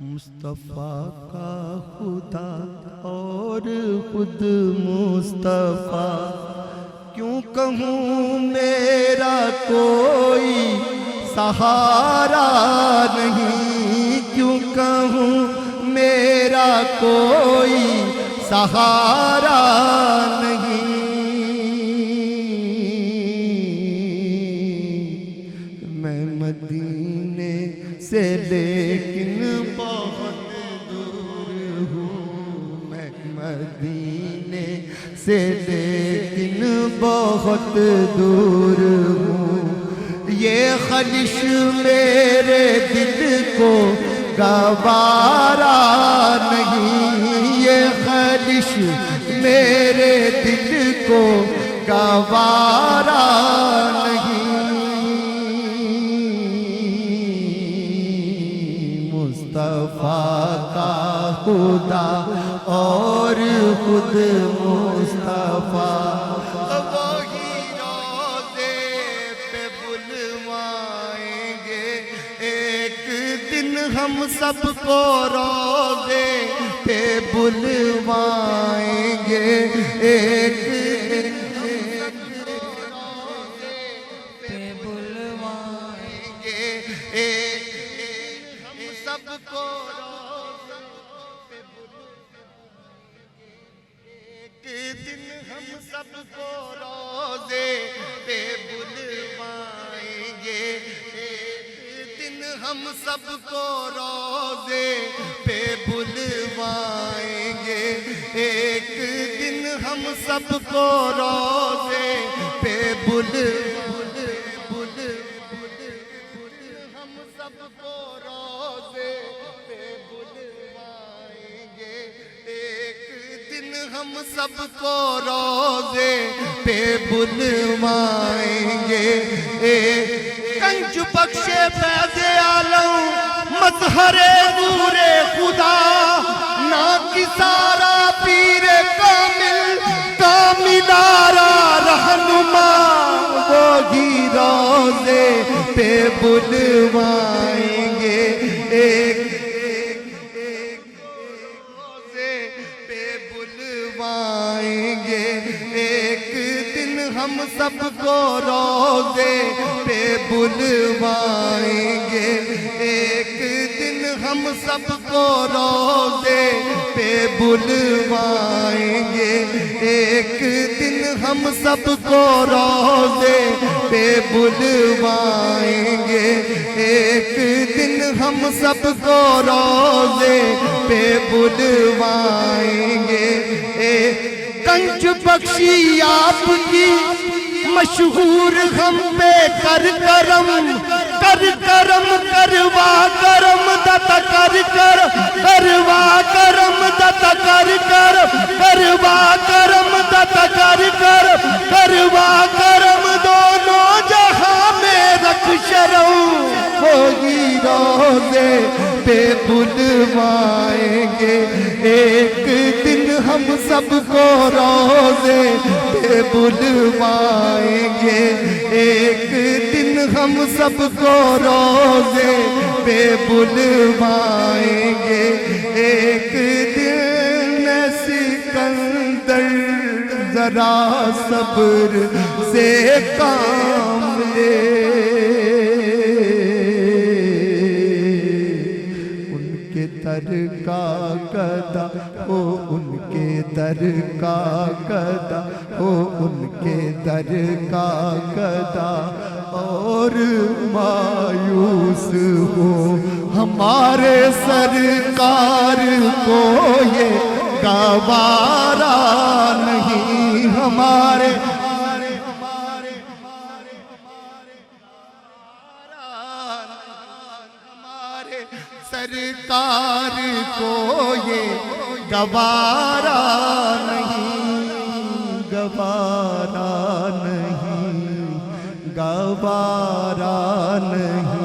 مصطفیٰ کا خدا اور خود مصطفیٰ، کیوں کہوں میرا کوئی سہارا نہیں، کیوں کہوں میرا کوئی سہارا نہیں۔ میں مدینے سے لیکن بہت دور ہوں، میں مدینے سے لیکن بہت دور ہوں۔ یہ خلش میرے دل کو گوارا نہیں، یہ خلش میرے دل کو گوارا نہیں۔ مصطفیٰ کا خدا اور خود مصطفیٰ، وہی روضے پہ بلوائیں گے ایک دن، ہم سب کو روضے پہ بلوائیں گے ایک دن، روضے پہ بلوائیں گے ایک دن، ہم سب کو روضے پہ بلوائیں گے ایک دن، ہم سب کو روضے پہ بلوائیں گے ایک دن، ہم سب کو روضے پہ بلوائیں گے ایک دن، ہم سب کو روضے پہ ہم سب کو روضے پہ بلوائیں گے ایک دن، ہم سب کو روضے پہ بلوائیں گے۔ کنج بخشے فیض عالم مظہر نور خدا، نا کسارا پیر کامل کاملارا رہنما، وہی روضے پہ بلوائیں گے ایک روضے پہ بلوائیں گے ایک دن، ہم سب کو روضے پہ بلوائیں گے ایک دن، ہم سب کو روضے پہ بلوائیں گے ایک دن، ہم سب کو روضے پہ بلوائیں گے ایک دن، ہم سب کو روضے پہ بلوائیں گے۔ کنج بخشی آپ کی مشہور ہم پہ کر کرم، کر کرم کروا کرم دتا، کر کروا کرم دتا، کر کروا کرم دتا، کر کروا کرم، دونوں جہاں میں رکھ شرم، وہی روضے پہ بلوائیں گے ایک دن، ہم سب کو روضے پہ بلوائیں گے ایک دن، ہم سب کو روضے پہ بلوائیں گے ایک دن۔ سکندر ذرا صبر سے کام لے، در کا گدا ہو ان کے در کا گدا ہو ان کے در کا گدا، اور مایوس ہو ہمارے سرکار کو یہ گوارا نہیں، ہمارے سرکار کو یہ گوارا نہیں، گوارا نہیں، گوارا نہیں۔